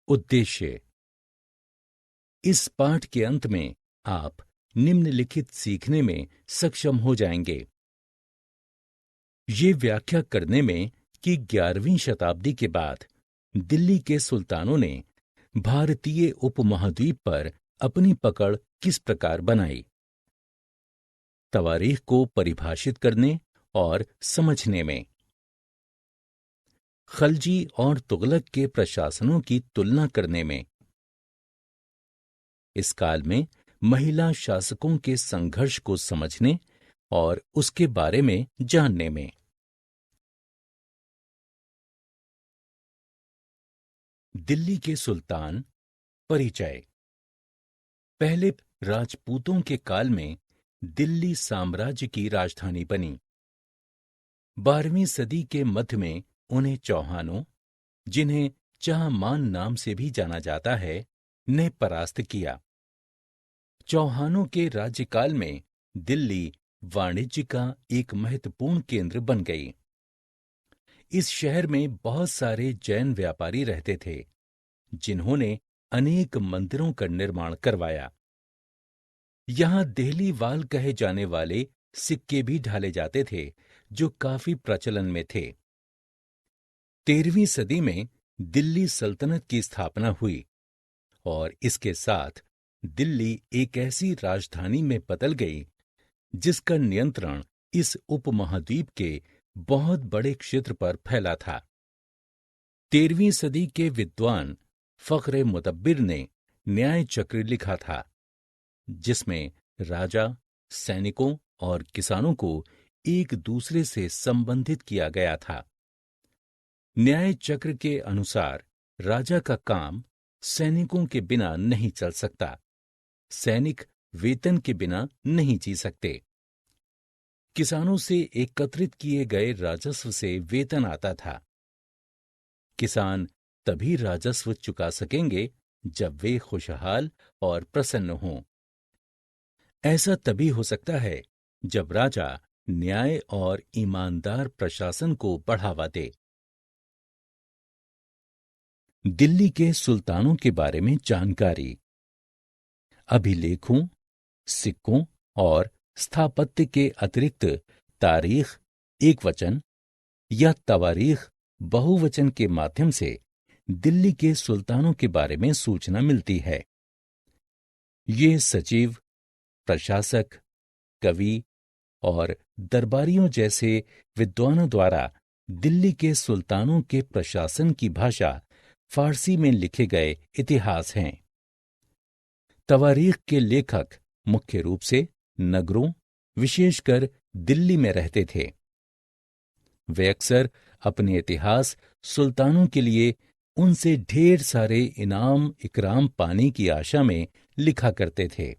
उद्देश्य। इस पाठ के अंत में आप निम्नलिखित सीखने में सक्षम हो जाएंगे। ये व्याख्या करने में कि 11वीं शताब्दी के बाद दिल्ली के सुल्तानों ने भारतीय उपमहाद्वीप पर अपनी पकड़ किस प्रकार बनाई। तवारीख को परिभाषित करने और समझने में खलजी और तुगलक के प्रशासनों की तुलना करने में इस काल में महिला शासकों के संघर्ष को समझने और उसके बारे में जानने में। दिल्ली के सुल्तान। परिचय। पहले राजपूतों के काल में दिल्ली साम्राज्य की राजधानी बनी। 12वीं सदी के मध्य में उन्हें चौहानों, जिन्हें चाहमान नाम से भी जाना जाता है, ने परास्त किया। चौहानों के राज्यकाल में दिल्ली वाणिज्य का एक महत्वपूर्ण केंद्र बन गई। इस शहर में बहुत सारे जैन व्यापारी रहते थे, जिन्होंने अनेक मंदिरों का निर्माण करवाया। यहाँ देहलीवाल कहे जाने वाले सिक्के भी ढाले जाते थे, जो काफी प्रचलन में थे। 13वीं सदी में दिल्ली सल्तनत की स्थापना हुई और इसके साथ दिल्ली एक ऐसी राजधानी में बदल गई जिसका नियंत्रण इस उपमहाद्वीप के बहुत बड़े क्षेत्र पर फैला था। 13वीं सदी के विद्वान फख्र मुदब्बिर ने न्याय चक्र लिखा था, जिसमें राजा, सैनिकों और किसानों को एक दूसरे से संबंधित किया गया था। न्याय चक्र के अनुसार राजा का काम सैनिकों के बिना नहीं चल सकता। सैनिक वेतन के बिना नहीं जी सकते। किसानों से एकत्रित किए गए राजस्व से वेतन आता था। किसान तभी राजस्व चुका सकेंगे जब वे खुशहाल और प्रसन्न हों। ऐसा तभी हो सकता है जब राजा न्याय और ईमानदार प्रशासन को बढ़ावा दे। दिल्ली के सुल्तानों के बारे में जानकारी। अभिलेखों, सिक्कों और स्थापत्य के अतिरिक्त तारीख एकवचन या तवारीख बहुवचन के माध्यम से दिल्ली के सुल्तानों के बारे में सूचना मिलती है। ये सचिव, प्रशासक, कवि और दरबारियों जैसे विद्वानों द्वारा दिल्ली के सुल्तानों के प्रशासन की भाषा फारसी में लिखे गए इतिहास हैं। तवारीख के लेखक मुख्य रूप से नगरों, विशेषकर दिल्ली में रहते थे। वे अक्सर अपने इतिहास सुल्तानों के लिए उनसे ढेर सारे इनाम इकराम पाने की आशा में लिखा करते थे।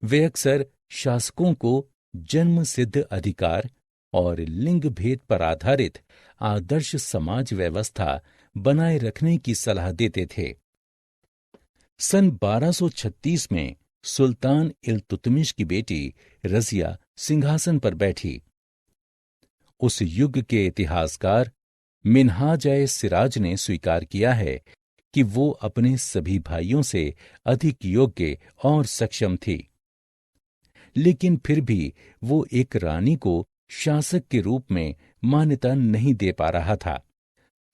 वे अक्सर शासकों को जन्म सिद्ध अधिकार और लिंग भेद पर आधारित आदर्श समाज व्यवस्था बनाए रखने की सलाह देते थे। सन 1236 में सुल्तान इल्तुतमिश की बेटी रजिया सिंहासन पर बैठी। उस युग के इतिहासकार मिन्हाज-ए-सिराज ने स्वीकार किया है कि वो अपने सभी भाइयों से अधिक योग्य और सक्षम थी, लेकिन फिर भी वो एक रानी को शासक के रूप में मान्यता नहीं दे पा रहा था।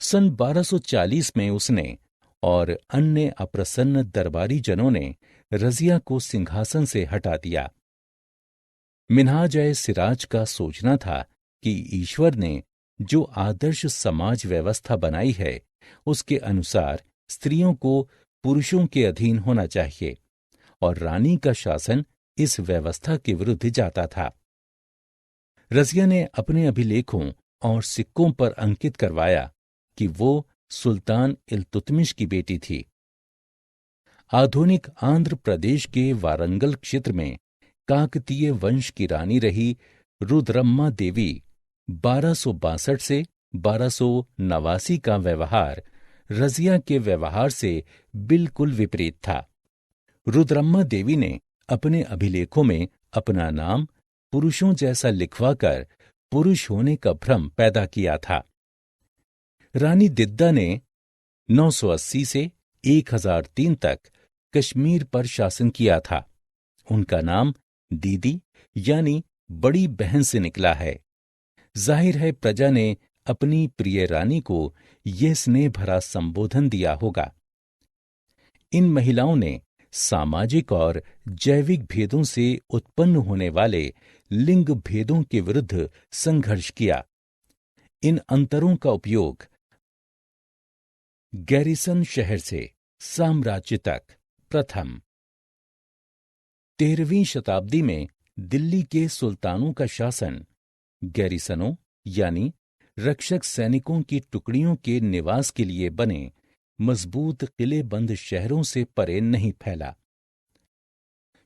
सन 1240 में उसने और अन्य अप्रसन्न दरबारी जनों ने रजिया को सिंहासन से हटा दिया। मिन्हाज-ए-सिराज का सोचना था कि ईश्वर ने जो आदर्श समाज व्यवस्था बनाई है, उसके अनुसार स्त्रियों को पुरुषों के अधीन होना चाहिए और रानी का शासन इस व्यवस्था के विरुद्ध जाता था। रजिया ने अपने अभिलेखों और सिक्कों पर अंकित करवाया कि वो सुल्तान इल्तुतमिश की बेटी थी। आधुनिक आंध्र प्रदेश के वारंगल क्षेत्र में काकतीय वंश की रानी रही रुद्रम्मा देवी 1262 से 1289 का व्यवहार रजिया के व्यवहार से बिल्कुल विपरीत था। रुद्रम्मा देवी ने अपने अभिलेखों में अपना नाम पुरुषों जैसा लिखवाकर पुरुष होने का भ्रम पैदा किया था। रानी दिद्दा ने 980 से 1003 तक कश्मीर पर शासन किया था। उनका नाम दीदी यानी बड़ी बहन से निकला है। जाहिर है प्रजा ने अपनी प्रिय रानी को यह स्नेह भरा संबोधन दिया होगा। इन महिलाओं ने सामाजिक और जैविक भेदों से उत्पन्न होने वाले लिंग भेदों के विरुद्ध संघर्ष किया। इन अंतरों का उपयोग गैरिसन शहर से साम्राज्य तक प्रथम 13वीं शताब्दी में दिल्ली के सुल्तानों का शासन गैरिसनों यानी रक्षक सैनिकों की टुकड़ियों के निवास के लिए बने मजबूत किलेबंद शहरों से परे नहीं फैला।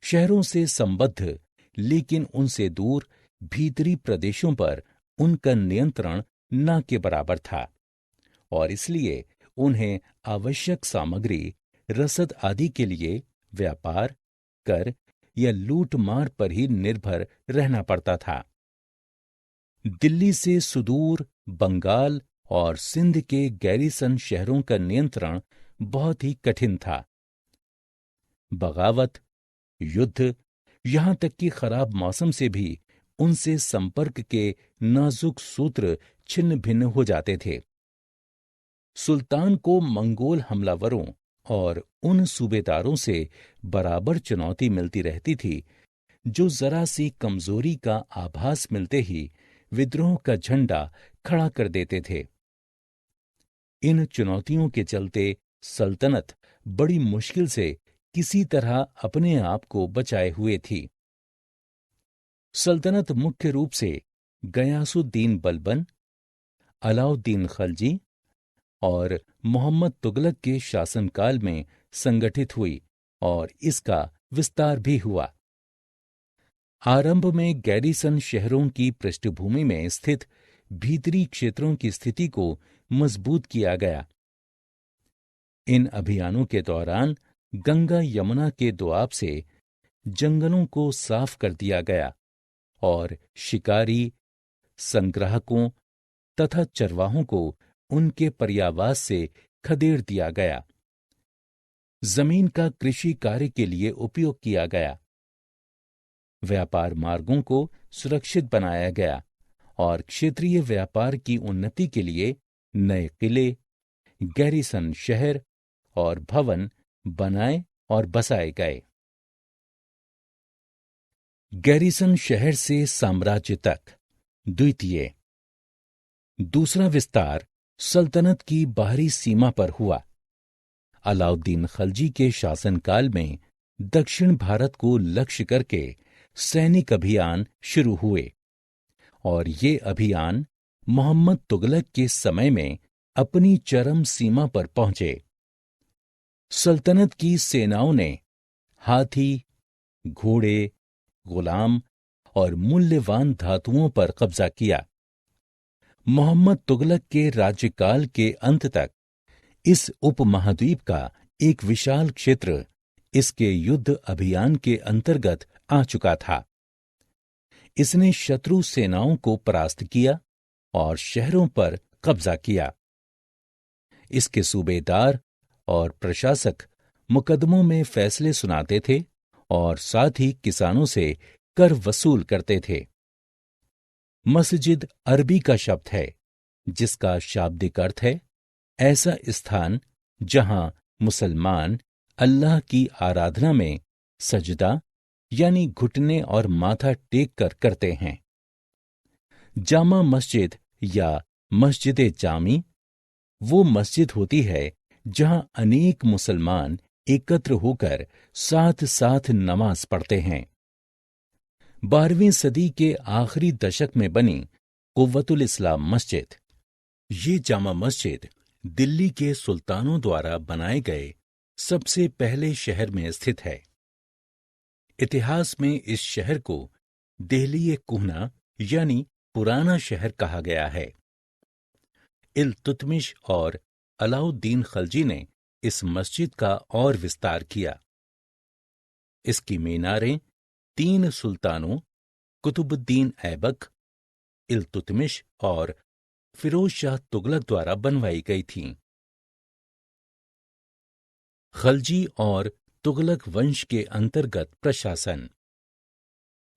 शहरों से संबद्ध लेकिन उनसे दूर भीतरी प्रदेशों पर उनका नियंत्रण न के बराबर था और इसलिए उन्हें आवश्यक सामग्री रसद आदि के लिए व्यापार, कर या लूटमार पर ही निर्भर रहना पड़ता था। दिल्ली से सुदूर बंगाल और सिंध के गैरिसन शहरों का नियंत्रण बहुत ही कठिन था। बगावत, युद्ध, यहां तक कि खराब मौसम से भी उनसे संपर्क के नाजुक सूत्र छिन्न भिन्न हो जाते थे। सुल्तान को मंगोल हमलावरों और उन सूबेदारों से बराबर चुनौती मिलती रहती थी जो जरा सी कमजोरी का आभास मिलते ही विद्रोह का झंडा खड़ा कर देते थे। इन चुनौतियों के चलते सल्तनत बड़ी मुश्किल से किसी तरह अपने आप को बचाए हुए थी। सल्तनत मुख्य रूप से गयासुद्दीन बलबन, अलाउद्दीन खलजी और मोहम्मद तुगलक के शासनकाल में संगठित हुई और इसका विस्तार भी हुआ। आरंभ में गैरिसन शहरों की पृष्ठभूमि में स्थित भीतरी क्षेत्रों की स्थिति को मजबूत किया गया। इन अभियानों के दौरान गंगा यमुना के दोआब से जंगलों को साफ कर दिया गया और शिकारी, संग्राहकों तथा चरवाहों को उनके पर्यावास से खदेड़ दिया गया। जमीन का कृषि कार्य के लिए उपयोग किया गया। व्यापार मार्गों को सुरक्षित बनाया गया और क्षेत्रीय व्यापार की उन्नति के लिए नए किले, गैरिसन शहर और भवन बनाए और बसाए गए। गैरिसन शहर से साम्राज्य तक द्वितीय दूसरा विस्तार सल्तनत की बाहरी सीमा पर हुआ। अलाउद्दीन खलजी के शासनकाल में दक्षिण भारत को लक्ष्य करके सैनिक अभियान शुरू हुए और ये अभियान मोहम्मद तुगलक के समय में अपनी चरम सीमा पर पहुंचे। सल्तनत की सेनाओं ने हाथी, घोड़े, गुलाम और मूल्यवान धातुओं पर कब्जा किया। मोहम्मद तुगलक के राज्यकाल के अंत तक इस उपमहाद्वीप का एक विशाल क्षेत्र इसके युद्ध अभियान के अंतर्गत आ चुका था। इसने शत्रु सेनाओं को परास्त किया और शहरों पर कब्जा किया। इसके सूबेदार और प्रशासक मुकदमों में फैसले सुनाते थे और साथ ही किसानों से कर वसूल करते थे। मस्जिद अरबी का शब्द है जिसका शाब्दिक अर्थ है ऐसा स्थान जहां मुसलमान अल्लाह की आराधना में सजदा यानी घुटने और माथा टेक कर करते हैं। जामा मस्जिद या मस्जिद जामी वो मस्जिद होती है जहां अनेक मुसलमान एकत्र होकर साथ साथ नमाज पढ़ते हैं। 12वीं सदी के आखिरी दशक में बनी कुव्वतुल इस्लाम मस्जिद, ये जामा मस्जिद दिल्ली के सुल्तानों द्वारा बनाए गए सबसे पहले शहर में स्थित है। इतिहास में इस शहर को देहली-ए-कुहना यानी पुराना शहर कहा गया है। इल्तुतमिश और अलाउद्दीन खलजी ने इस मस्जिद का और विस्तार किया। इसकी मीनारें 3 सुल्तानों कुतुबुद्दीन ऐबक, इल्तुतमिश और फिरोज शाह तुगलक द्वारा बनवाई गई थीं। खलजी और तुगलक वंश के अंतर्गत प्रशासन।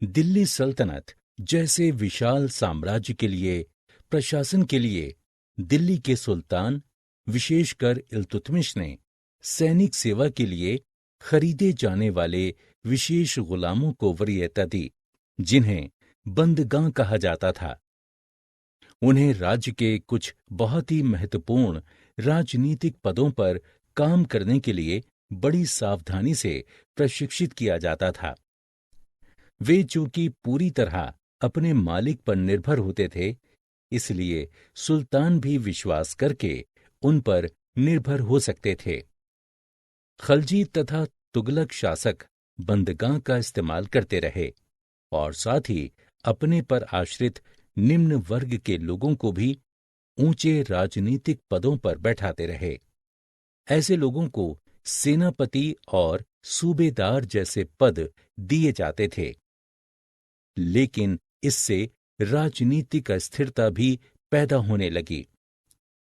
दिल्ली सल्तनत जैसे विशाल साम्राज्य के लिए प्रशासन के लिए दिल्ली के सुल्तान, विशेषकर इल्तुतमिश ने सैनिक सेवा के लिए खरीदे जाने वाले विशेष गुलामों को वरीयता दी, जिन्हें बंदगां कहा जाता था। उन्हें राज्य के कुछ बहुत ही महत्वपूर्ण राजनीतिक पदों पर काम करने के लिए बड़ी सावधानी से प्रशिक्षित किया जाता था। वे चूंकि पूरी तरह अपने मालिक पर निर्भर होते थे, इसलिए सुल्तान भी विश्वास करके उन पर निर्भर हो सकते थे। खलजी तथा तुगलक शासक बंदगां का इस्तेमाल करते रहे और साथ ही अपने पर आश्रित निम्न वर्ग के लोगों को भी ऊंचे राजनीतिक पदों पर बैठाते रहे। ऐसे लोगों को सेनापति और सूबेदार जैसे पद दिए जाते थे, लेकिन इससे राजनीतिक अस्थिरता भी पैदा होने लगी।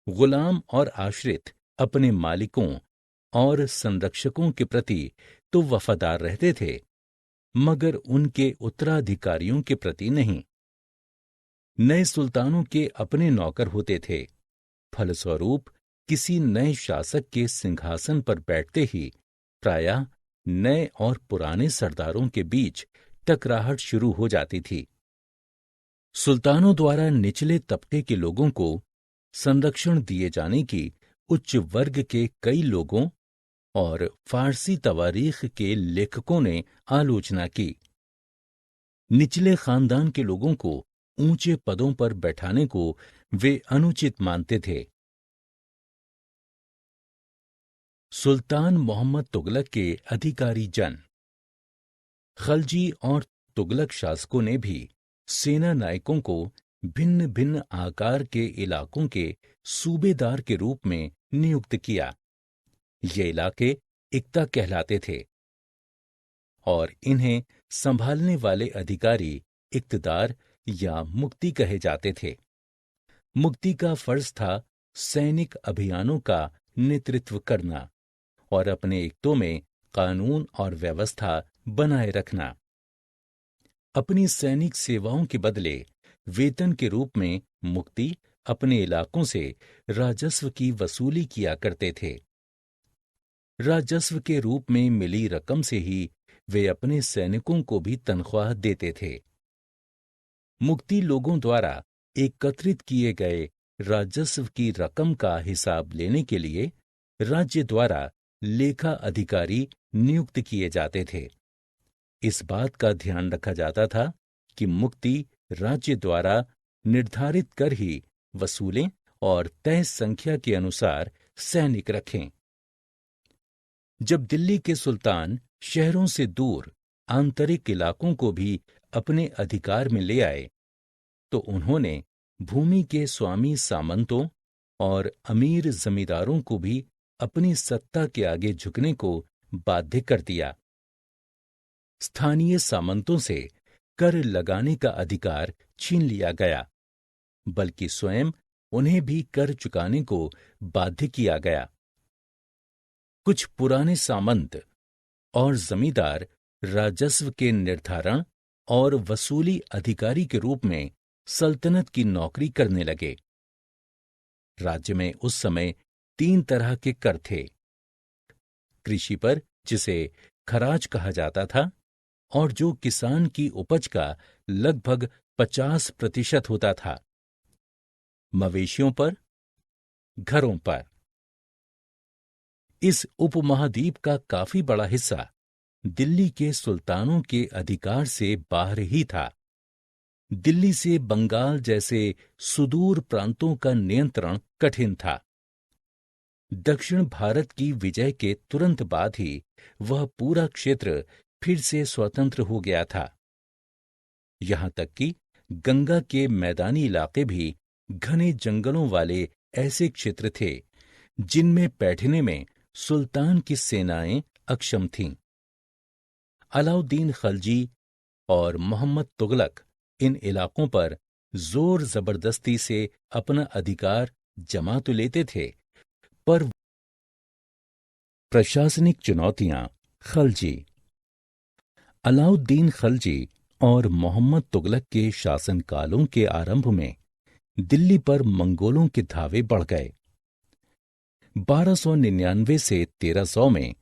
गुलाम और आश्रित अपने मालिकों और संरक्षकों के प्रति तो वफादार रहते थे, मगर उनके उत्तराधिकारियों के प्रति नहीं। नए सुल्तानों के अपने नौकर होते थे। फलस्वरूप किसी नए शासक के सिंहासन पर बैठते ही प्रायः नए और पुराने सरदारों के बीच टकराहट शुरू हो जाती थी। सुल्तानों द्वारा निचले तबके के लोगों को संरक्षण दिए जाने की उच्च वर्ग के कई लोगों और फारसी तवारीख के लेखकों ने आलोचना की। निचले खानदान के लोगों को ऊंचे पदों पर बैठाने को वे अनुचित मानते थे। सुल्तान मोहम्मद तुगलक के अधिकारी जन। खलजी और तुगलक शासकों ने भी सेना नायकों को भिन्न भिन्न आकार के इलाकों के सूबेदार के रूप में नियुक्त किया। ये इलाके इक्ता कहलाते थे और इन्हें संभालने वाले अधिकारी इक्तदार या मुक्ति कहे जाते थे। मुक्ति का फर्ज था सैनिक अभियानों का नेतृत्व करना और अपने इक्तों में कानून और व्यवस्था बनाए रखना। अपनी सैनिक सेवाओं के बदले वेतन के रूप में मुक्ति अपने इलाकों से राजस्व की वसूली किया करते थे। राजस्व के रूप में मिली रकम से ही वे अपने सैनिकों को भी तनख्वाह देते थे। मुक्ति लोगों द्वारा एकत्रित किए गए राजस्व की रकम का हिसाब लेने के लिए राज्य द्वारा लेखा अधिकारी नियुक्त किए जाते थे। इस बात का ध्यान रखा जाता था कि मुक्ति राज्य द्वारा निर्धारित कर ही वसूलें और तय संख्या के अनुसार सैनिक रखें। जब दिल्ली के सुल्तान शहरों से दूर आंतरिक इलाकों को भी अपने अधिकार में ले आए, तो उन्होंने भूमि के स्वामी सामंतों और अमीर जमींदारों को भी अपनी सत्ता के आगे झुकने को बाध्य कर दिया। स्थानीय सामंतों से कर लगाने का अधिकार छीन लिया गया, बल्कि स्वयं उन्हें भी कर चुकाने को बाध्य किया गया। कुछ पुराने सामंत और जमींदार राजस्व के निर्धारण और वसूली अधिकारी के रूप में सल्तनत की नौकरी करने लगे। राज्य में उस समय 3 तरह के कर थे। कृषि पर, जिसे खराज कहा जाता था और जो किसान की उपज का लगभग 50% होता था। मवेशियों पर, घरों पर। इस उपमहाद्वीप का काफी बड़ा हिस्सा दिल्ली के सुल्तानों के अधिकार से बाहर ही था। दिल्ली से बंगाल जैसे सुदूर प्रांतों का नियंत्रण कठिन था। दक्षिण भारत की विजय के तुरंत बाद ही वह पूरा क्षेत्र फिर से स्वतंत्र हो गया था। यहां तक कि गंगा के मैदानी इलाके भी घने जंगलों वाले ऐसे क्षेत्र थे जिनमें बैठने में सुल्तान की सेनाएं अक्षम थीं। अलाउद्दीन खलजी और मोहम्मद तुगलक इन इलाकों पर जोर जबरदस्ती से अपना अधिकार जमा तो लेते थे, पर प्रशासनिक चुनौतियां। खलजी। अलाउद्दीन खलजी और मोहम्मद तुगलक के शासनकालों के आरंभ में दिल्ली पर मंगोलों के धावे बढ़ गए। 1299 से 1300 में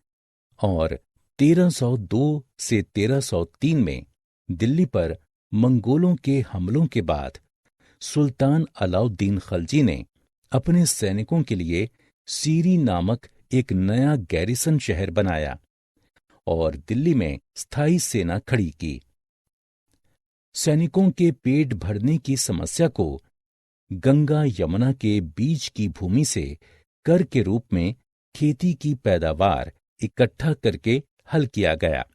और 1302 से 1303 में दिल्ली पर मंगोलों के हमलों के बाद सुल्तान अलाउद्दीन खलजी ने अपने सैनिकों के लिए सीरी नामक एक नया गैरिसन शहर बनाया और दिल्ली में स्थायी सेना खड़ी की। सैनिकों के पेट भरने की समस्या को गंगा यमुना के बीच की भूमि से कर के रूप में खेती की पैदावार इकट्ठा करके हल किया गया।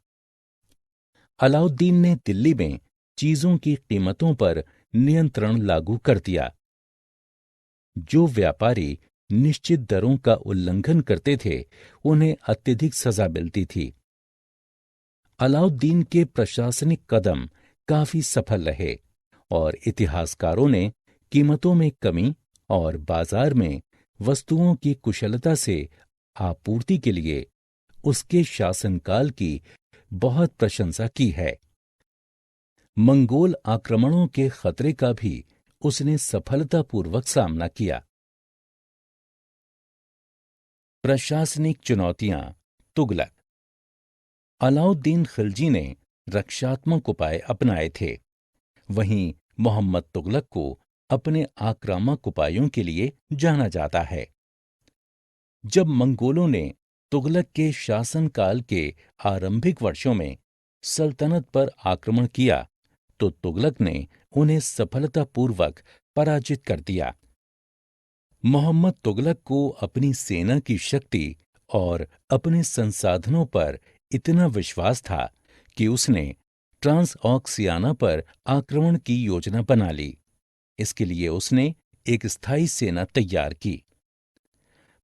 अलाउद्दीन ने दिल्ली में चीजों की कीमतों पर नियंत्रण लागू कर दिया। जो व्यापारी निश्चित दरों का उल्लंघन करते थे, उन्हें अत्यधिक सजा मिलती थी। अलाउद्दीन के प्रशासनिक कदम काफी सफल रहे और इतिहासकारों ने कीमतों में कमी और बाजार में वस्तुओं की कुशलता से आपूर्ति के लिए उसके शासनकाल की बहुत प्रशंसा की है। मंगोल आक्रमणों के खतरे का भी उसने सफलतापूर्वक सामना किया। प्रशासनिक चुनौतियां। तुगलक। अलाउद्दीन खिलजी ने रक्षात्मक उपाय अपनाए थे, वहीं मोहम्मद तुगलक को अपने आक्रामक उपायों के लिए जाना जाता है। जब मंगोलों ने तुगलक के शासनकाल के आरंभिक वर्षों में सल्तनत पर आक्रमण किया, तो तुगलक ने उन्हें सफलतापूर्वक पराजित कर दिया। मोहम्मद तुगलक को अपनी सेना की शक्ति और अपने संसाधनों पर इतना विश्वास था कि उसने ट्रांसऑक्सियाना पर आक्रमण की योजना बना ली। इसके लिए उसने एक स्थायी सेना तैयार की।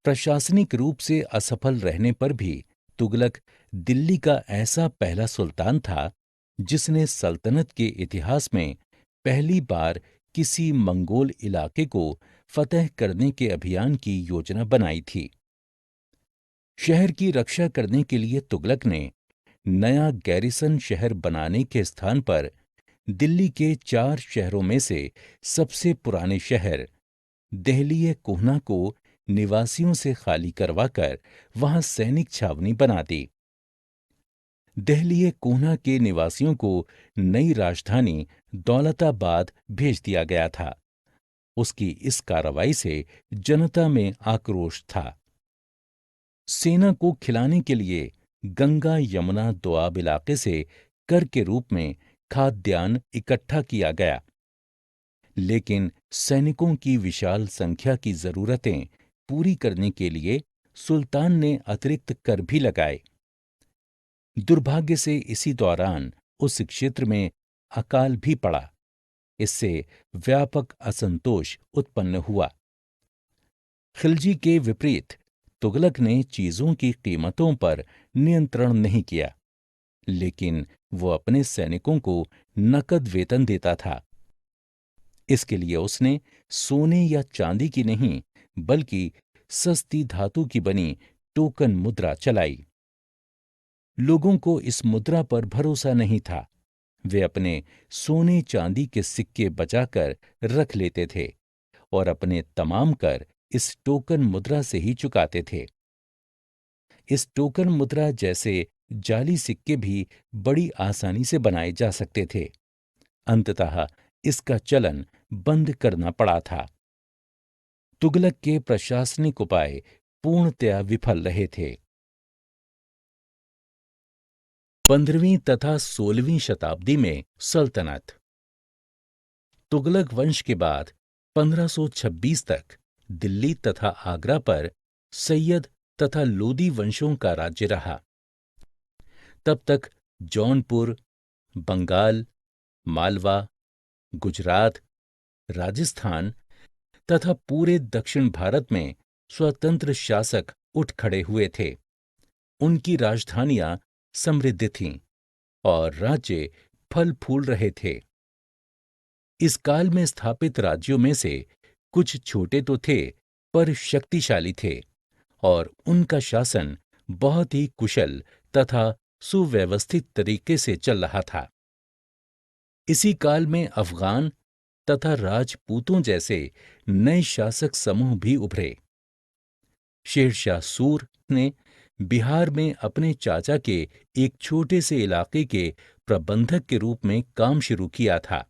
प्रशासनिक रूप से असफल रहने पर भी तुगलक दिल्ली का ऐसा पहला सुल्तान था जिसने सल्तनत के इतिहास में पहली बार किसी मंगोल इलाके को फतह करने के अभियान की योजना बनाई थी। शहर की रक्षा करने के लिए तुगलक ने नया गैरिसन शहर बनाने के स्थान पर दिल्ली के 4 शहरों में से सबसे पुराने शहर देहली-ए-कुहना को निवासियों से खाली करवाकर वहां सैनिक छावनी बना दी। देहली-ए-कुहना के निवासियों को नई राजधानी दौलताबाद भेज दिया गया था। उसकी इस कार्रवाई से जनता में आक्रोश था। सेना को खिलाने के लिए गंगा यमुना दोआब इलाके से कर के रूप में खाद्यान्न इकट्ठा किया गया, लेकिन सैनिकों की विशाल संख्या की जरूरतें पूरी करने के लिए सुल्तान ने अतिरिक्त कर भी लगाए। दुर्भाग्य से इसी दौरान उस क्षेत्र में अकाल भी पड़ा। इससे व्यापक असंतोष उत्पन्न हुआ। खिलजी के विपरीत तुगलक ने चीजों की कीमतों पर नियंत्रण नहीं किया, लेकिन वो अपने सैनिकों को नकद वेतन देता था। इसके लिए उसने सोने या चांदी की नहीं, बल्कि सस्ती धातु की बनी टोकन मुद्रा चलाई। लोगों को इस मुद्रा पर भरोसा नहीं था। वे अपने सोने चांदी के सिक्के बचाकर रख लेते थे और अपने तमाम कर इस टोकन मुद्रा से ही चुकाते थे। इस टोकन मुद्रा जैसे जाली सिक्के भी बड़ी आसानी से बनाए जा सकते थे। अंततः इसका चलन बंद करना पड़ा था। तुगलक के प्रशासनिक उपाय पूर्णतया विफल रहे थे। 15वीं तथा 16वीं शताब्दी में सल्तनत। तुगलक वंश के बाद 1526 तक दिल्ली तथा आगरा पर सैयद तथा लोदी वंशों का राज्य रहा। तब तक जौनपुर, बंगाल, मालवा, गुजरात, राजस्थान तथा पूरे दक्षिण भारत में स्वतंत्र शासक उठ खड़े हुए थे। उनकी राजधानियां समृद्ध थीं और राज्य फल फूल रहे थे। इस काल में स्थापित राज्यों में से कुछ छोटे तो थे, पर शक्तिशाली थे और उनका शासन बहुत ही कुशल तथा सुव्यवस्थित तरीके से चल रहा था। इसी काल में अफगान तथा राजपूतों जैसे नए शासक समूह भी उभरे। शेरशाह सूर ने बिहार में अपने चाचा के एक छोटे से इलाके के प्रबंधक के रूप में काम शुरू किया था।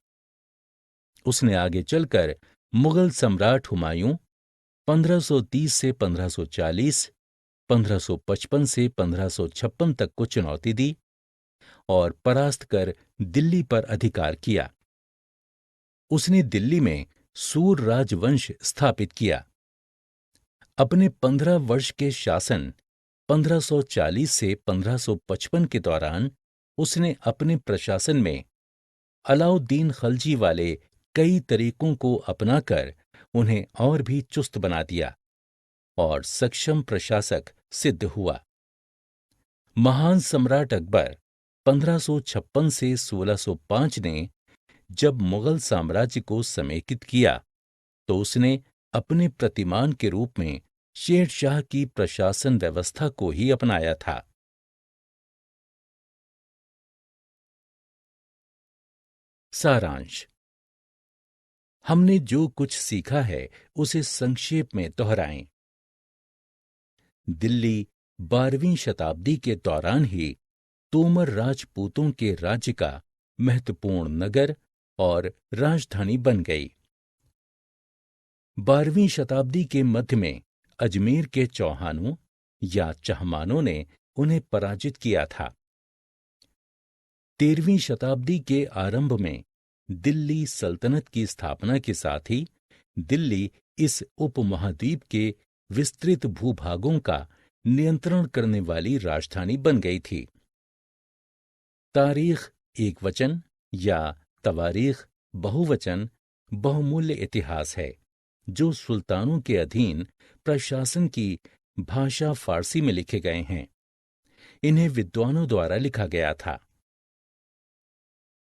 उसने आगे चलकर मुगल सम्राट हुमायूं 1530 से 1540, 1555 से 1556 तक को चुनौती दी और परास्त कर दिल्ली पर अधिकार किया। उसने दिल्ली में सूर राजवंश स्थापित किया। अपने 15 वर्ष के शासन 1540 से 1555 के दौरान उसने अपने प्रशासन में अलाउद्दीन खलजी वाले कई तरीकों को अपनाकर उन्हें और भी चुस्त बना दिया और सक्षम प्रशासक सिद्ध हुआ। महान सम्राट अकबर 1556 से 1605 ने जब मुगल साम्राज्य को समेकित किया तो उसने अपने प्रतिमान के रूप में शेर शाह की प्रशासन व्यवस्था को ही अपनाया था। सारांश। हमने जो कुछ सीखा है उसे संक्षेप में दोहराएं। दिल्ली 12वीं शताब्दी के दौरान ही तोमर राजपूतों के राज्य का महत्वपूर्ण नगर और राजधानी बन गई। 12वीं शताब्दी के मध्य में अजमेर के चौहानों या चहमानों ने उन्हें पराजित किया था। 13वीं शताब्दी के आरंभ में दिल्ली सल्तनत की स्थापना के साथ ही दिल्ली इस उपमहाद्वीप के विस्तृत भूभागों का नियंत्रण करने वाली राजधानी बन गई थी। तारीख एकवचन या तवारीख बहुवचन बहुमूल्य इतिहास है जो सुल्तानों के अधीन प्रशासन की भाषा फारसी में लिखे गए हैं। इन्हें विद्वानों द्वारा लिखा गया था।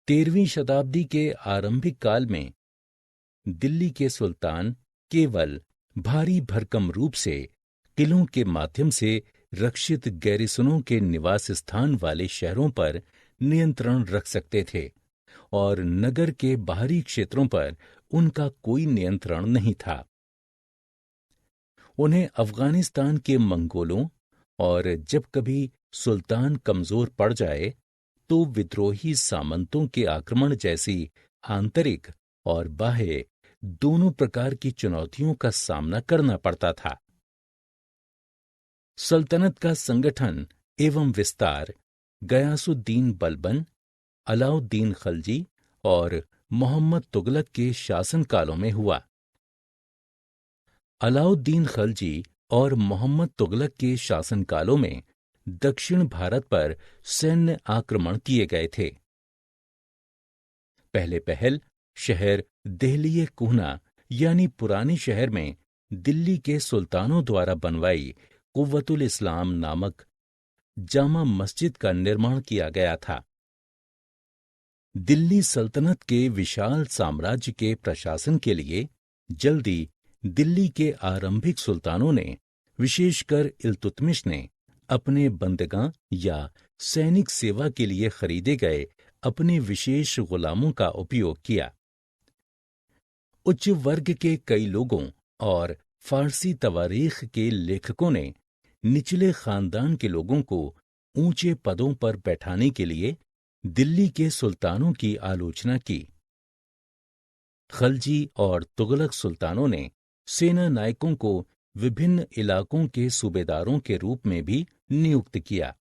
13वीं शताब्दी के आरंभिक काल में दिल्ली के सुल्तान केवल भारी भरकम रूप से किलों के माध्यम से रक्षित गैरिसनों के निवास स्थान वाले शहरों पर नियंत्रण रख सकते थे और नगर के बाहरी क्षेत्रों पर उनका कोई नियंत्रण नहीं था। उन्हें अफगानिस्तान के मंगोलों और जब कभी सुल्तान कमजोर पड़ जाए तो विद्रोही सामंतों के आक्रमण जैसी आंतरिक और बाह्य दोनों प्रकार की चुनौतियों का सामना करना पड़ता था। सल्तनत का संगठन एवं विस्तार गयासुद्दीन बलबन, अलाउद्दीन खलजी और मोहम्मद तुगलक के शासनकालों में हुआ। अलाउद्दीन खलजी और मोहम्मद तुगलक के शासनकालों में दक्षिण भारत पर सैन्य आक्रमण किए गए थे। पहले पहल शहर देहलिए कुहना यानी पुराने शहर में दिल्ली के सुल्तानों द्वारा बनवाई कुव्वतुल इस्लाम नामक जामा मस्जिद का निर्माण किया गया था। दिल्ली सल्तनत के विशाल साम्राज्य के प्रशासन के लिए जल्दी दिल्ली के आरंभिक सुल्तानों ने, विशेषकर इल्तुतमिश ने, अपने बंदगां या सैनिक सेवा के लिए खरीदे गए अपने विशेष गुलामों का उपयोग किया। उच्च वर्ग के कई लोगों और फारसी तवारीख के लेखकों ने निचले खानदान के लोगों को ऊंचे पदों पर बैठाने के लिए दिल्ली के सुल्तानों की आलोचना की। खलजी और तुगलक सुल्तानों ने सेना नायकों को विभिन्न इलाकों के सूबेदारों के रूप में भी नियुक्त किया।